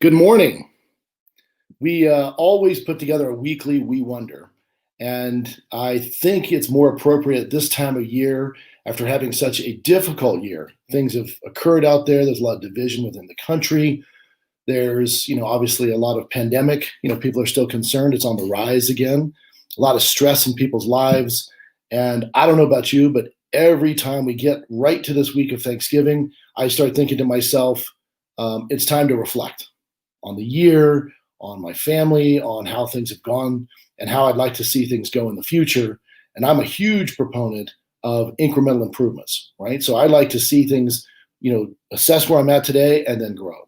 Good morning. We always put together a weekly We Wonder, and I think it's more appropriate this time of year after having such a difficult year. Things have occurred out there. There's a lot of division within the country. There's, obviously a lot of pandemic. People are still concerned. It's on the rise again. A lot of stress in people's lives. And I don't know about you, but every time we get right to this week of Thanksgiving, I start thinking to myself, it's time to reflect on the year, on my family, on how things have gone, and how I'd like to see things go in the future. And I'm a huge proponent of incremental improvements, right? So I like to see things, assess where I'm at today and then grow.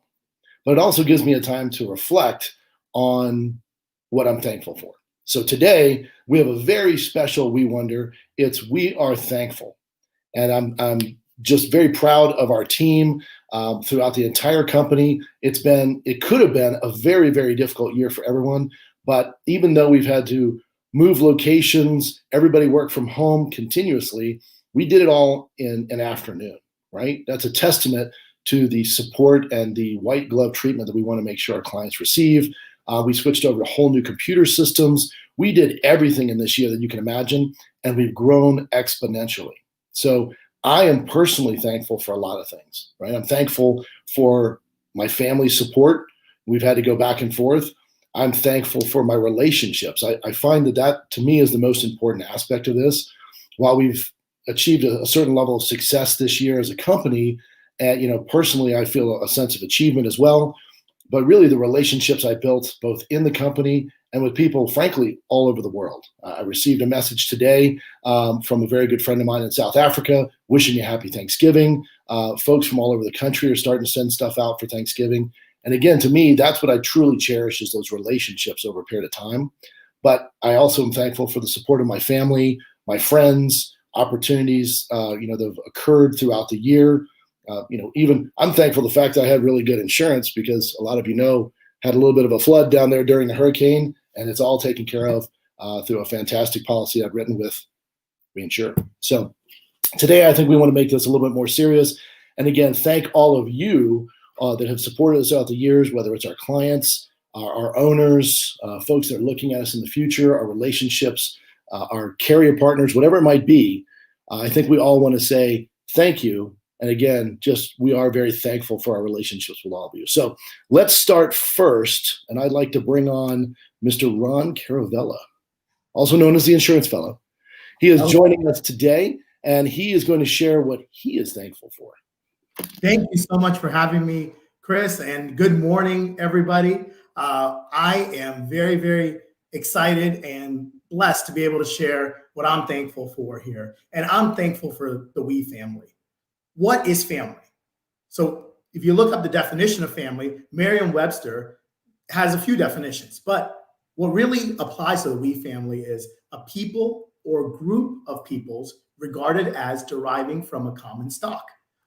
But it also gives me a time to reflect on what I'm thankful for. So today we have a very special We Wonder. It's We Are Thankful. And I'm just very proud of our team throughout the entire company. It could have been a very, very difficult year for everyone. But even though we've had to move locations, everybody worked from home continuously, we did it all in an afternoon, right? That's a testament to the support and the white glove treatment that we want to make sure our clients receive. We switched over to whole new computer systems. We did everything in this year that you can imagine, and we've grown exponentially. So I am personally thankful for a lot of things, right? I'm thankful for my family's support. We've had to go back and forth. I'm thankful for my relationships. I find that to me is the most important aspect of this. While we've achieved a certain level of success this year as a company, and personally, I feel a sense of achievement as well. But really, the relationships I built both in the company and with people, frankly, all over the world. I received a message today from a very good friend of mine in South Africa, wishing you happy Thanksgiving. Folks from all over the country are starting to send stuff out for Thanksgiving. And again, to me, that's what I truly cherish is those relationships over a period of time. But I also am thankful for the support of my family, my friends, opportunities, that have occurred throughout the year. Even I'm thankful the fact that I had really good insurance because a lot of had a little bit of a flood down there during the hurricane, and it's all taken care of through a fantastic policy I've written with Reinsure. So today I think we want to make this a little bit more serious. And again, thank all of you that have supported us throughout the years, whether it's our clients, our owners, folks that are looking at us in the future, our relationships, our carrier partners, whatever it might be. I think we all want to say thank you. And again, we are very thankful for our relationships with all of you. So let's start first. And I'd like to bring on Mr. Ron Caravella, also known as the Insurance Fellow. He is joining us today, and he is going to share what he is thankful for. Thank you so much for having me, Chris, and good morning, everybody. I am very, very excited and blessed to be able to share what I'm thankful for here. And I'm thankful for the We family. What is family? So if you look up the definition of family, Merriam-Webster has a few definitions, but what really applies to the We family is a people or group of peoples regarded as deriving from a common stock.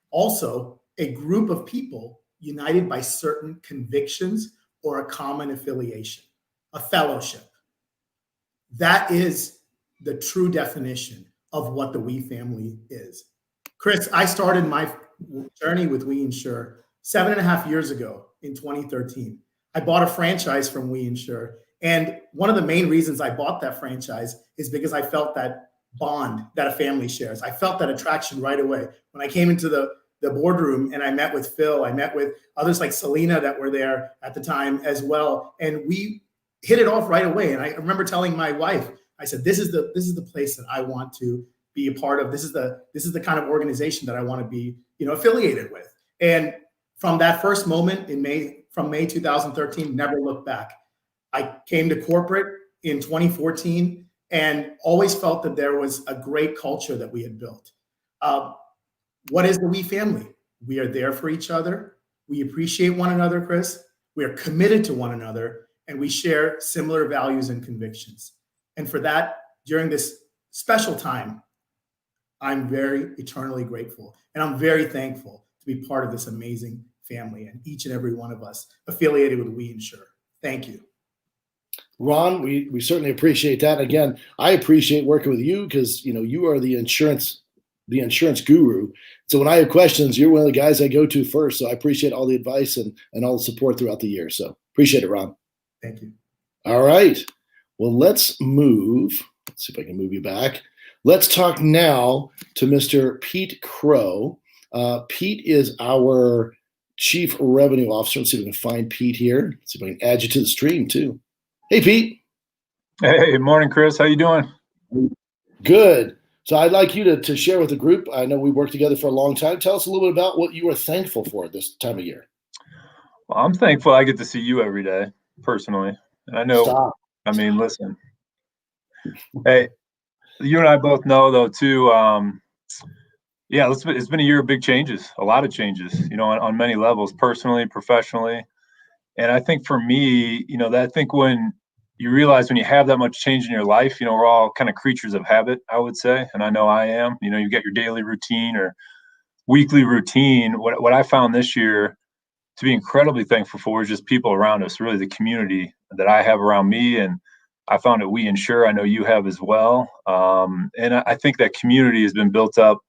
Also, a group of people united by certain convictions or a common affiliation, a fellowship. That is the true definition of what the We family is. Chris, I started my journey with We Insure 7.5 years ago in 2013. I bought a franchise from We Insure. And one of the main reasons I bought that franchise is because I felt that bond that a family shares. I felt that attraction right away. When I came into the boardroom and I met with Phil, I met with others like Celina that were there at the time as well. And we hit it off right away. And I remember telling my wife, I said, this is the place that I want to be a part of. This is the kind of organization that I want to be, affiliated with. And from that first moment from May 2013, never looked back. I came to corporate in 2014 and always felt that there was a great culture that we had built. What is the We family? We are there for each other. We appreciate one another, Chris. We are committed to one another, and we share similar values and convictions. And for that, during this special time, I'm very eternally grateful. And I'm very thankful to be part of this amazing family and each and every one of us affiliated with We Insure. Thank you. Ron, we certainly appreciate that. Again, I appreciate working with you because, you are the insurance the insurance guru. So when I have questions, you're one of the guys I go to first. So I appreciate all the advice and all the support throughout the year. So appreciate it, Rob. Thank you. All right. Well, let's move. Let's see if I can move you back. Let's talk now to Mr. Pete Crow. Pete is our Chief Revenue Officer. Let's see if we can find Pete here. Let's see if I can add you to the stream too. Hey, Pete. Hey, morning, Chris. How you doing? Good. So I'd like you to share with the group. I know we worked together for a long time. Tell us a little bit about what you are thankful for this time of year. Well, I'm thankful I get to see you every day, personally. And I know, Stop. I mean, listen, hey, you and I both know, though, too, yeah, it's been a year of big changes, a lot of changes, on many levels, personally, professionally. And I think for me, I think when you realize when you have that much change in your life, we're all kind of creatures of habit, I would say. And I know I am. You get your daily routine or weekly routine. What I found this year to be incredibly thankful for is just people around us, really the community that I have around me. And I found that we insure, I know you have as well. And I think that community has been built up,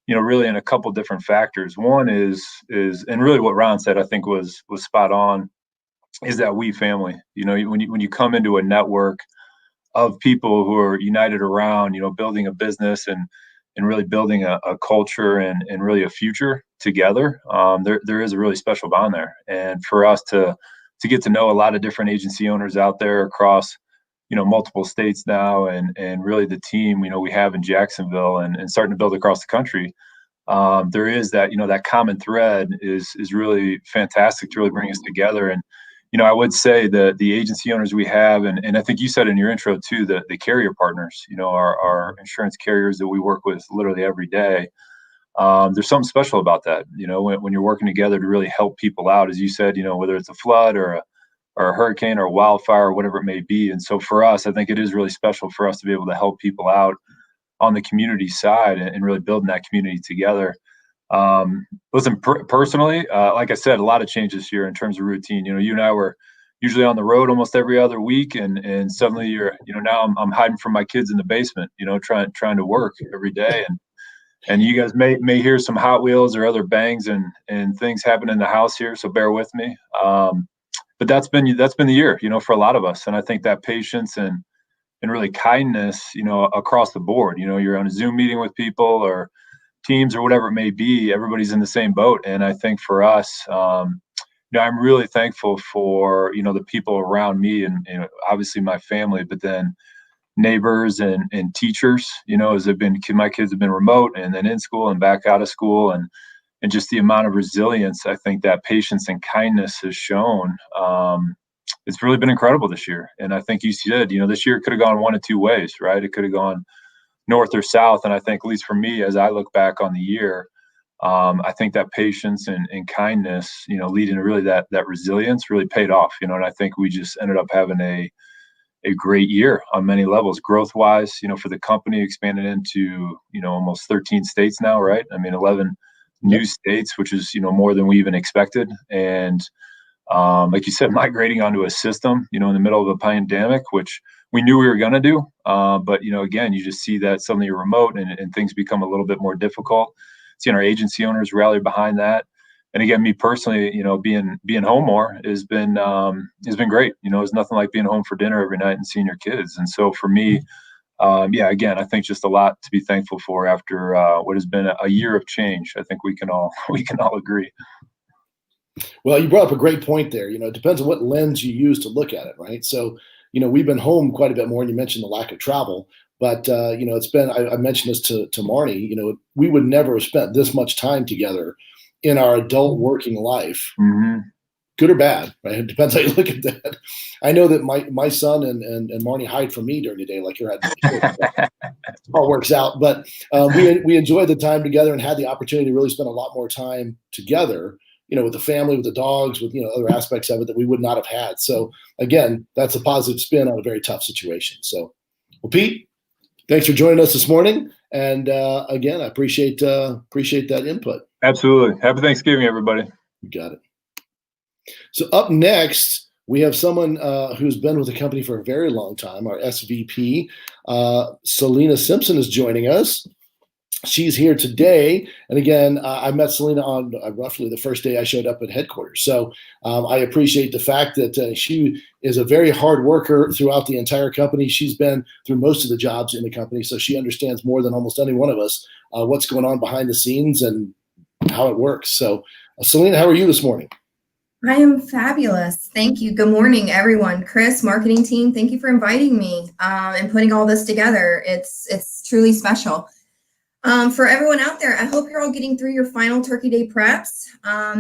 really in a couple different factors. One is, and really what Ron said, I think was spot on, is that we family. When you come into a network of people who are united around, building a business and really building a culture and really a future together, there is a really special bond there. And for us to get to know a lot of different agency owners out there across, multiple states now, and really the team, we have in Jacksonville and starting to build across the country, there is that, that common thread is really fantastic to really bring us together. And I would say that the agency owners we have, and I think you said in your intro too, the carrier partners, our insurance carriers that we work with literally every day. There's something special about that, when you're working together to really help people out, as you said, whether it's a flood or a hurricane or a wildfire or whatever it may be. And so for us, I think it is really special for us to be able to help people out on the community side and really building that community together. Listen, personally, like I said, a lot of changes here in terms of routine. You and I were usually on the road almost every other week, and suddenly you're, now I'm hiding from my kids in the basement, trying to work every day, and you guys may hear some Hot Wheels or other bangs and things happen in the house here, so bear with me. But that's been the year, for a lot of us, and I think that patience and really kindness, across the board. You're on a Zoom meeting with people or teams or whatever it may be, everybody's in the same boat. And I think for us, I'm really thankful for, the people around me and obviously my family, but then neighbors and teachers, as my kids have been remote and then in school and back out of school, and just the amount of resilience, I think that patience and kindness has shown. It's really been incredible this year. And I think you said, this year could have gone one of two ways, right? It could have gone north or south. And I think, at least for me, as I look back on the year, I think that patience and kindness, leading to really that resilience really paid off, and I think we just ended up having a great year on many levels, growth wise, for the company, expanded into, almost 13 states now, right? I mean, 11 new states, which is, more than we even expected. And like you said, migrating onto a system, in the middle of a pandemic, which we knew we were going to do. But, again, you just see that suddenly you're remote and things become a little bit more difficult. Seeing our agency owners rally behind that. And again, me personally, being home more has been great. It's nothing like being home for dinner every night and seeing your kids. And so for me, again, I think just a lot to be thankful for after what has been a year of change. I think we can all agree. Well, you brought up a great point there. It depends on what lens you use to look at it, right? So, we've been home quite a bit more, and you mentioned the lack of travel. But, it's been, I mentioned this to Marnie, we would never have spent this much time together in our adult working life, good or bad, right? It depends how you look at that. I know that my son and Marnie hide from me during the day, like you're having all works out. But we enjoyed the time together and had the opportunity to really spend a lot more time together, with the family, with the dogs, with, other aspects of it that we would not have had. So again, that's a positive spin on a very tough situation. So, well, Pete, thanks for joining us this morning. And again, I appreciate that input. Absolutely. Happy Thanksgiving, everybody. You got it. So up next, we have someone who's been with the company for a very long time. Our SVP, Celina Simpson, is joining us. she's here today. And again, I met Celina on roughly the first day I showed up at headquarters. So I appreciate the fact that she is a very hard worker throughout the entire company. She's been through most of the jobs in the company, so she understands more than almost any one of us what's going on behind the scenes and how it works. So Celina, how are you this morning? I am fabulous. Thank you. Good morning, everyone. Chris, marketing team, thank you for inviting me and putting all this together. It's truly special. For everyone out there, I hope you're all getting through your final Turkey Day preps. I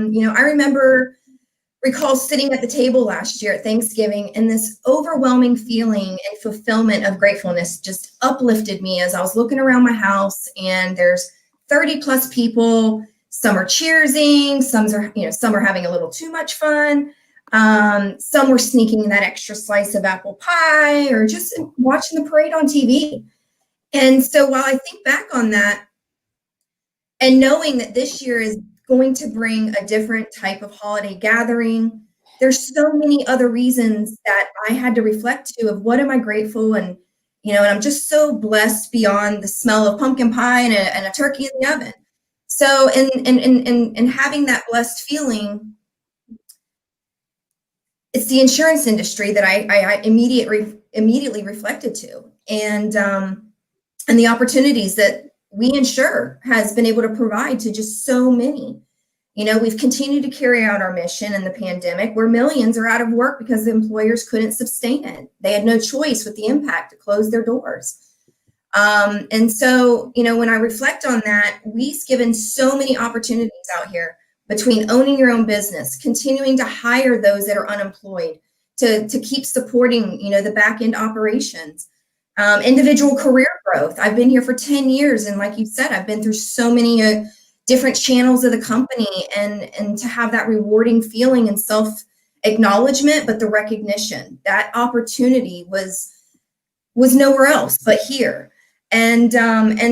recall sitting at the table last year at Thanksgiving, and this overwhelming feeling and fulfillment of gratefulness just uplifted me as I was looking around my house, and there's 30 plus people. Some are cheersing, some are having a little too much fun. Some were sneaking in that extra slice of apple pie or just watching the parade on TV. And so while I think back on that and knowing that this year is going to bring a different type of holiday gathering, there's so many other reasons that I had to reflect to of what am I grateful, and I'm just so blessed beyond the smell of pumpkin pie and a turkey in the oven. So and having that blessed feeling, it's the insurance industry that I immediately reflected to, and the opportunities that we insure has been able to provide to just so many. We've continued to carry out our mission in the pandemic where millions are out of work because the employers couldn't sustain it. They had no choice with the impact to close their doors. And so, when I reflect on that, we've given so many opportunities out here between owning your own business, continuing to hire those that are unemployed, to keep supporting, the back end operations, individual career growth. I've been here for 10 years. And like you said, I've been through so many different channels of the company, and to have that rewarding feeling and self-acknowledgement, but the recognition, that opportunity was nowhere else but here. And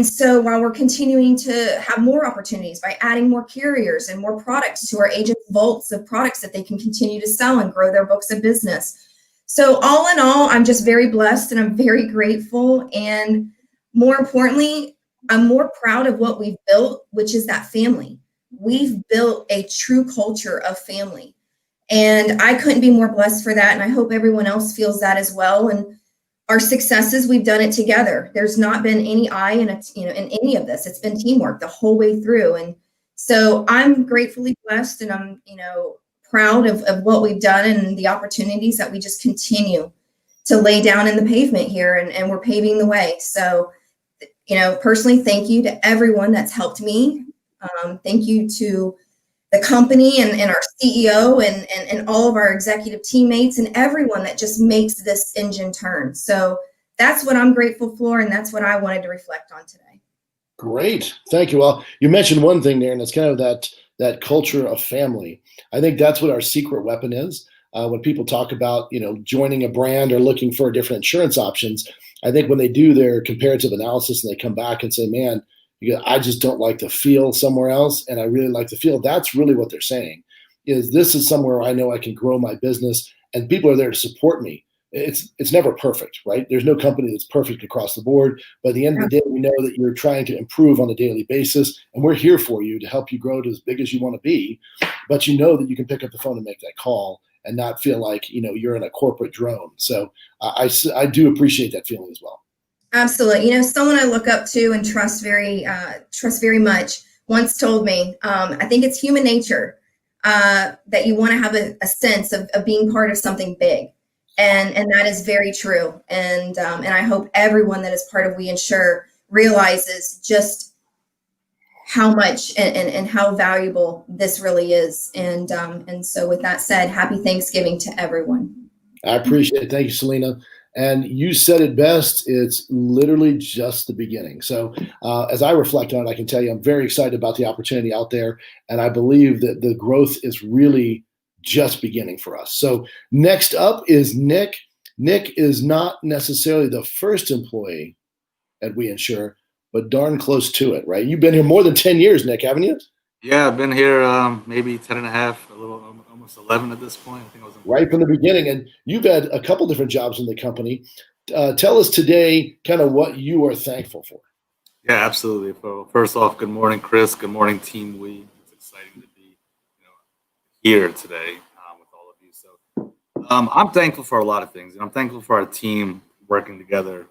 so while we're continuing to have more opportunities by adding more carriers and more products to our agents' vaults of products that they can continue to sell and grow their books of business. So all in all, I'm just very blessed and I'm very grateful. And more importantly, I'm more proud of what we've built, which is that family. We've built a true culture of family. And I couldn't be more blessed for that. And I hope everyone else feels that as well. And our successes, we've done it together. There's not been any I in any of this. It's been teamwork the whole way through. And so I'm gratefully blessed, and I'm, proud of what we've done and the opportunities that we just continue to lay down in the pavement here, and we're paving the way. So, personally, thank you to everyone that's helped me. Thank you to the company and our CEO and all of our executive teammates and everyone that just makes this engine turn. So that's what I'm grateful for, and that's what I wanted to reflect on today. Great. Thank you. Well, you mentioned one thing there, and it's kind of that culture of family. I think that's what our secret weapon is. When people talk about, joining a brand or looking for different insurance options, I think when they do their comparative analysis and they come back and say, man, I just don't like the feel somewhere else, and I really like the feel. That's really what they're saying, is this is somewhere I know I can grow my business, and people are there to support me. It's never perfect, right? There's no company that's perfect across the board. But at the end of the day, we know that you're trying to improve on a daily basis, and we're here for you to help you grow to as big as you want to be. But you know that you can pick up the phone and make that call and not feel like, you're in a corporate drone. So I do appreciate that feeling as well. Absolutely. Someone I look up to and trust very much once told me, I think it's human nature that you want to have a sense of being part of something big. And that is very true. And I hope everyone that is part of We Insure realizes just how much and how valuable this really is. And so with that said, happy Thanksgiving to everyone. I appreciate it. Thank you, Celina. And you said it best. It's literally just the beginning. So as I reflect on it, I can tell you I'm very excited about the opportunity out there. And I believe that the growth is really just beginning for us. So next up is Nick. Nick is not necessarily the first employee at We Insure, but darn close to it, right? You've been here more than 10 years, Nick, haven't you? Yeah, I've been here maybe 10 and a half, a little almost 11 at this point. I think I was right from the beginning. And you've had a couple different jobs in the company. Tell us today kind of what you are thankful for. Yeah, absolutely. So first off, good morning, Chris. Good morning, Team We. It's exciting to be, here today with all of you. So I'm thankful for a lot of things, and I'm thankful for our team working together,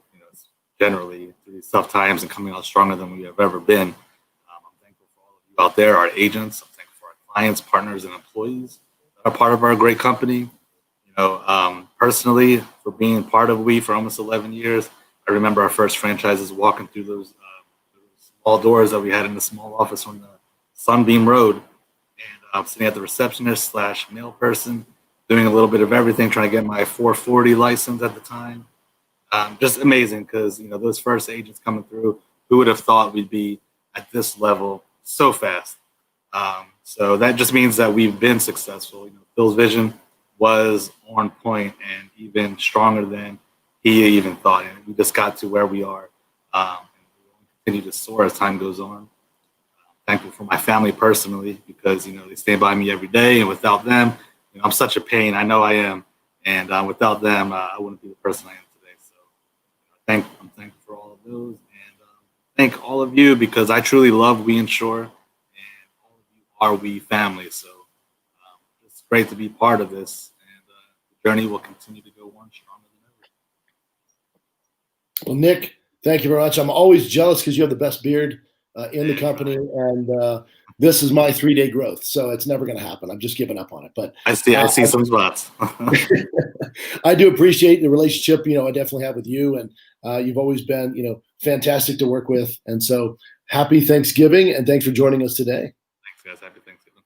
generally through these tough times and coming out stronger than we have ever been. I'm thankful for all of you out there, our agents. I'm thankful for our clients, partners, and employees that are part of our great company. Personally, for being part of We for almost 11 years, I remember our first franchises walking through those small doors that we had in the small office on the Sunbeam Road, and I'm sitting at the receptionist / mail person, doing a little bit of everything, trying to get my 440 license at the time. Just amazing because those first agents coming through, who would have thought we'd be at this level so fast? So that just means that we've been successful. Phil's vision was on point and even stronger than he even thought. And we just got to where we are. And we will continue to soar as time goes on. Thankful for my family personally because, they stand by me every day. And without them, I'm such a pain. I know I am. And without them, I wouldn't be the person I am today. So I'm thankful for all of those. And thank all of you because I truly love We Insure. And all of you are We family. So it's great to be part of this. And the journey will continue to go on stronger than ever. Well, Nick, thank you very much. I'm always jealous because you have the best beard in the company, and this is my 3-day growth, so it's never going to happen. I'm just giving up on it. But I see some spots. I do appreciate the relationship, I definitely have with you, and you've always been, fantastic to work with. And so happy Thanksgiving, and thanks for joining us today. Thanks, guys. Happy Thanksgiving.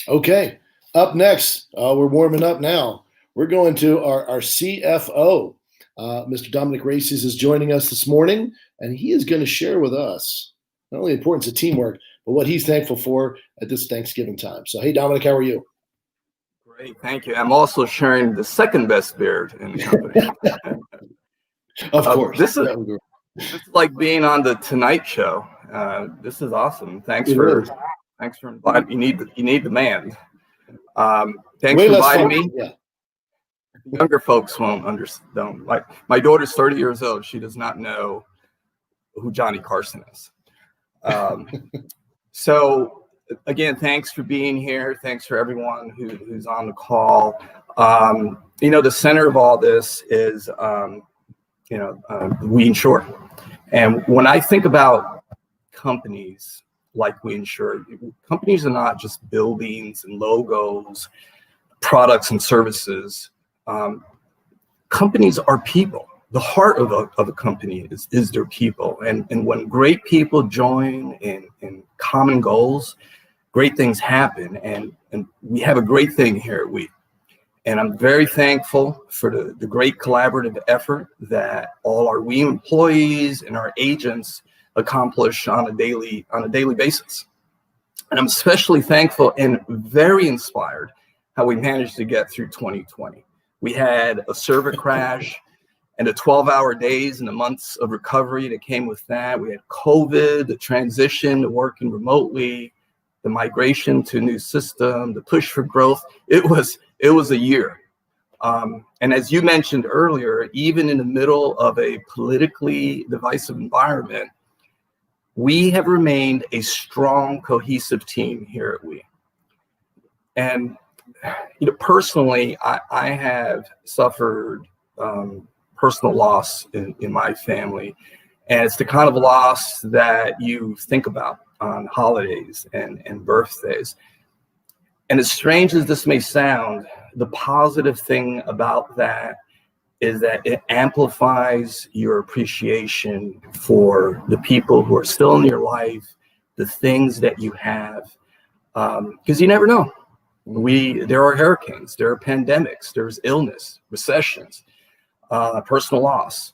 Okay, up next, we're warming up now. We're going to our CFO. Mr. Dominic Races is joining us this morning, and he is going to share with us not only the importance of teamwork, but what he's thankful for at this Thanksgiving time. So, hey, Dominic, how are you? Great, thank you. I'm also sharing the second best beard in the company. Of course. This is like being on the Tonight Show. This is awesome. Thanks for inviting. You need the man. Thanks for inviting me. Yeah. Younger folks won't understand. Like my daughter's 30 years old. She does not know who Johnny Carson is. So again, thanks for being here. Thanks for everyone who's on the call. The center of all this is, We Insure. And when I think about companies like We Insure, companies are not just buildings and logos, products and services. Companies are people. The heart of a company is their people. And when great people join in common goals, great things happen. And we have a great thing here at We. And I'm very thankful for the great collaborative effort that all our We employees and our agents accomplish on a daily basis. And I'm especially thankful and very inspired how we managed to get through 2020. We had a server crash and the 12-hour days and the months of recovery that came with that. We had COVID, the transition to working remotely, the migration to a new system, the push for growth. It was a year. And as you mentioned earlier, even in the middle of a politically divisive environment, we have remained a strong, cohesive team here at We. And personally, I have suffered personal loss in my family. And it's the kind of loss that you think about on holidays and birthdays. And as strange as this may sound, the positive thing about that is that it amplifies your appreciation for the people who are still in your life, the things that you have, because you never know. There are hurricanes, there are pandemics, there's illness, recessions, personal loss.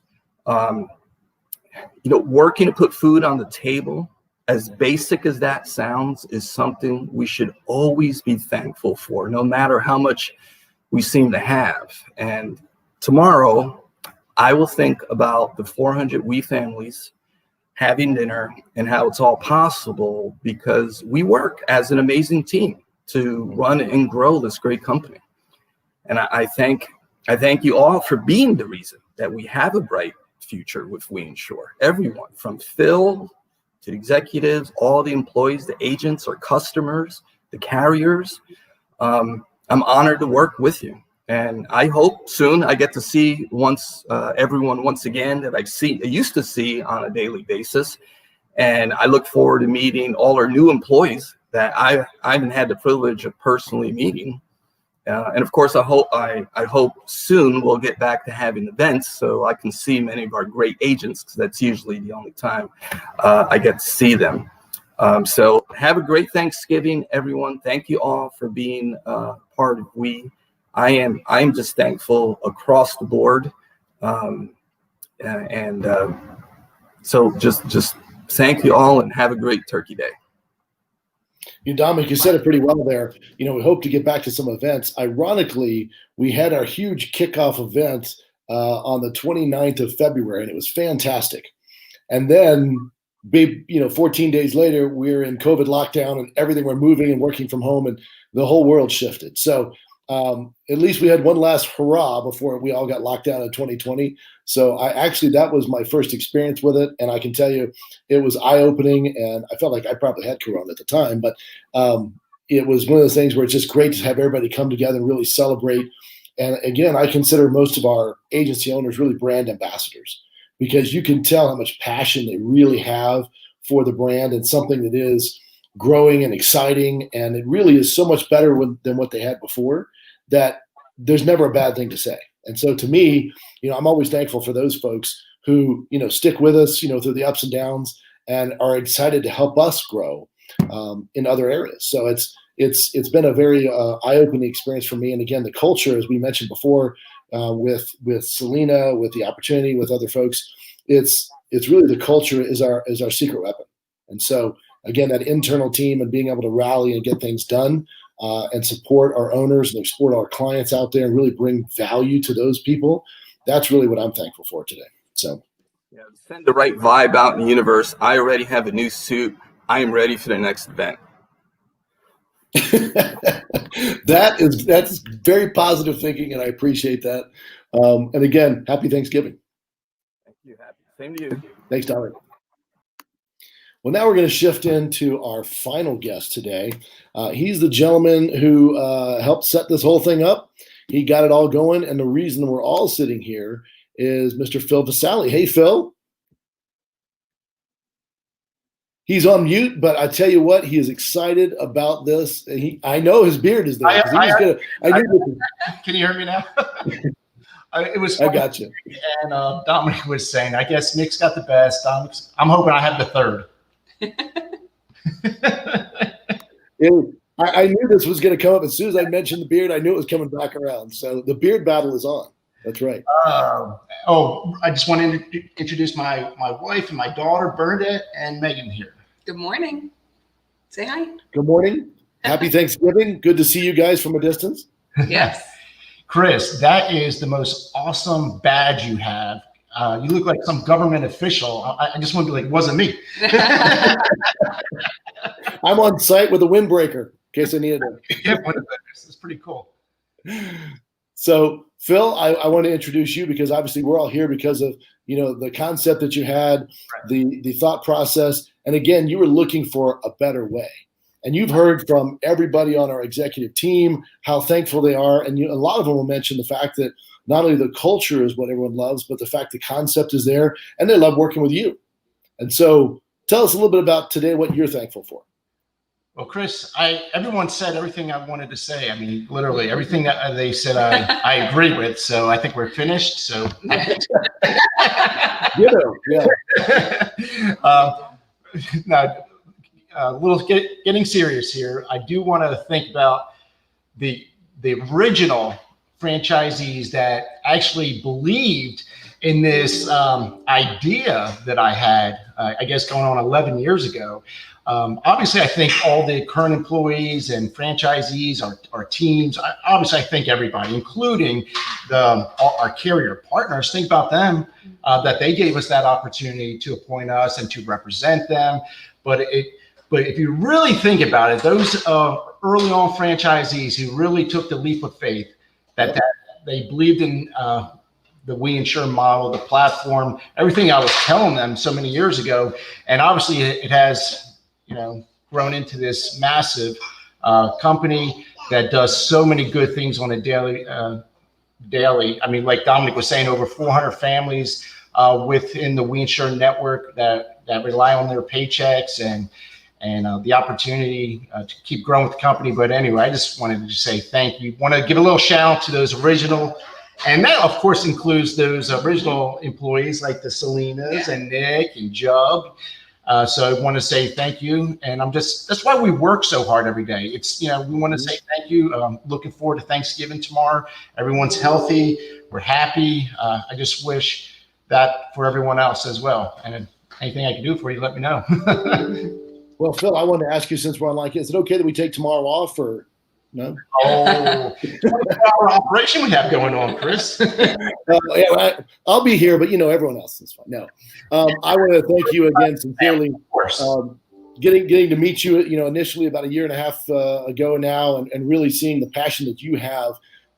Working to put food on the table, as basic as that sounds, is something we should always be thankful for, no matter how much we seem to have. And tomorrow, I will think about the 400 We families having dinner and how it's all possible because we work as an amazing team to run and grow this great company. And I thank you all for being the reason that we have a bright future with We Insure. Everyone from Phil to the executives, all the employees, the agents, our customers, the carriers. I'm honored to work with you. And I hope soon I get to see everyone once again that I used to see on a daily basis. And I look forward to meeting all our new employees that I haven't had the privilege of personally meeting. And of course, I hope soon we'll get back to having events so I can see many of our great agents, because that's usually the only time I get to see them. So have a great Thanksgiving, everyone. Thank you all for being part of We. I am just thankful across the board. So just thank you all and have a great Turkey Day. Dominic, you said it pretty well there. We hope to get back to some events. Ironically, we had our huge kickoff event on the 29th of February, and it was fantastic. And then, 14 days later, we're in COVID lockdown and everything, we're moving and working from home, and the whole world shifted. So at least we had one last hurrah before we all got locked down in 2020. So that was my first experience with it. And I can tell you, it was eye-opening, and I felt like I probably had Corona at the time, but it was one of those things where it's just great to have everybody come together and really celebrate. And again, I consider most of our agency owners really brand ambassadors, because you can tell how much passion they really have for the brand and something that is growing and exciting. And it really is so much better than what they had before, that there's never a bad thing to say. And so to me, I'm always thankful for those folks who, stick with us, through the ups and downs, and are excited to help us grow in other areas. So it's been a very eye-opening experience for me. And again, the culture, as we mentioned before, with Celina, with the opportunity, with other folks, it's really the culture is our secret weapon. And so again, that internal team and being able to rally and get things done, and support our owners and support our clients out there and really bring value to those people. That's really what I'm thankful for today. So yeah, send the right vibe out in the universe. I already have a new suit. I am ready for the next event. That's very positive thinking, and I appreciate that. And again, happy Thanksgiving. Thank you. Happy. Same to you. Thanks, Dominic. Well, now we're going to shift into our final guest today. He's the gentleman who helped set this whole thing up. He got it all going, and the reason we're all sitting here is Mr. Phil Vasali. Hey, Phil. He's on mute, but I tell you what, he is excited about this. I know his beard is there. Can you hear me now? It was funny. I got you. And Dominic was saying, I guess Nick's got the best. I'm hoping I have the third. I knew this was going to come up. As soon as I mentioned the beard, I knew it was coming back around. So the beard battle is on. That's right. I just wanted to introduce my wife and my daughter, Bernadette and Megan here. Good morning. Say hi. Good morning. Happy Thanksgiving. Good to see you guys from a distance. Yes. Chris, that is the most awesome badge you have. You look like some government official. I just want to be like, it wasn't me. I'm on site with a windbreaker in case I needed it. Yeah, it's pretty cool. So, Phil, I want to introduce you because obviously we're all here because of the concept that you had, right. the thought process, and again, you were looking for a better way. And you've heard from everybody on our executive team how thankful they are, and a lot of them will mention the fact that not only the culture is what everyone loves, but the fact the concept is there, and they love working with you. And so, tell us a little bit about today what you're thankful for. Well, Chris, everyone said everything I wanted to say. I mean, literally everything that they said I agree with. So I think we're finished. So yeah. Now, a little getting serious here. I do want to think about the original franchisees that actually believed in this idea that I had, I guess, going on 11 years ago. Obviously, I think all the current employees and franchisees, our teams, obviously, I think everybody, including our carrier partners, think about them, that they gave us that opportunity to appoint us and to represent them. But if you really think about it, those early on franchisees who really took the leap of faith, that they believed in the We Insure model, the platform, everything I was telling them so many years ago. And obviously it has, grown into this massive company that does so many good things on a daily. I mean, like Dominic was saying, over 400 families within the We Insure network that rely on their paychecks and the opportunity to keep growing with the company. But anyway, I just wanted to say thank you. Want to give a little shout out to those original, and that of course includes those original employees like the Celinas and Nick and Jub. So I want to say thank you, and that's why we work so hard every day. It's, we want to say thank you. Looking forward to Thanksgiving tomorrow. Everyone's healthy. We're happy. I just wish that for everyone else as well. And anything I can do for you, let me know. Well, Phil, I wanted to ask you, since we're on like, is it okay that we take tomorrow off, or no? Oh, 24-hour operation we have going on, Chris. Yeah, I'll be here, but everyone else is fine. No, I want to thank you again sincerely. Of course. Getting to meet you, initially about 1.5 years ago now, and really seeing the passion that you have,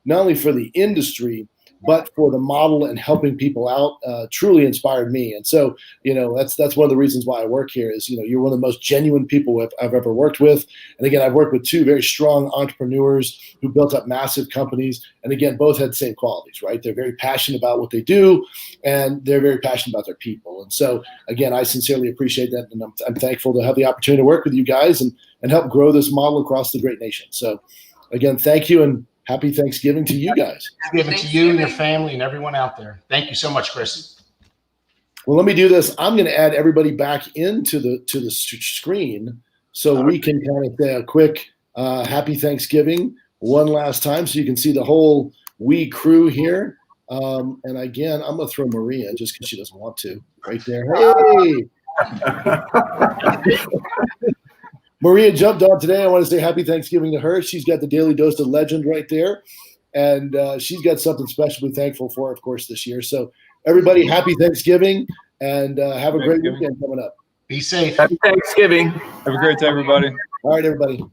not only for the industry, but for the model and helping people out, truly inspired me. And so, that's one of the reasons why I work here is, you're one of the most genuine people I've ever worked with. And again, I've worked with two very strong entrepreneurs who built up massive companies. And again, both had the same qualities, right? They're very passionate about what they do, and they're very passionate about their people. And so, again, I sincerely appreciate that. And I'm thankful to have the opportunity to work with you guys and help grow this model across the great nation. So again, thank you, and happy Thanksgiving to you guys. Thanksgiving to you and your family and everyone out there. Thank you so much, Chris. Well, let me do this. I'm going to add everybody back into the screen so we can kind of say a quick happy Thanksgiving one last time, so you can see the whole We crew here. And again, I'm going to throw Maria just because she doesn't want to right there. Hey! Maria jumped on today. I want to say happy Thanksgiving to her. She's got the Daily Dose of Legend right there. And she's got something special to be thankful for, of course, this year. So everybody, happy Thanksgiving, and have a great weekend coming up. Be safe. Happy Thanksgiving. Have a great day, everybody. All right, everybody.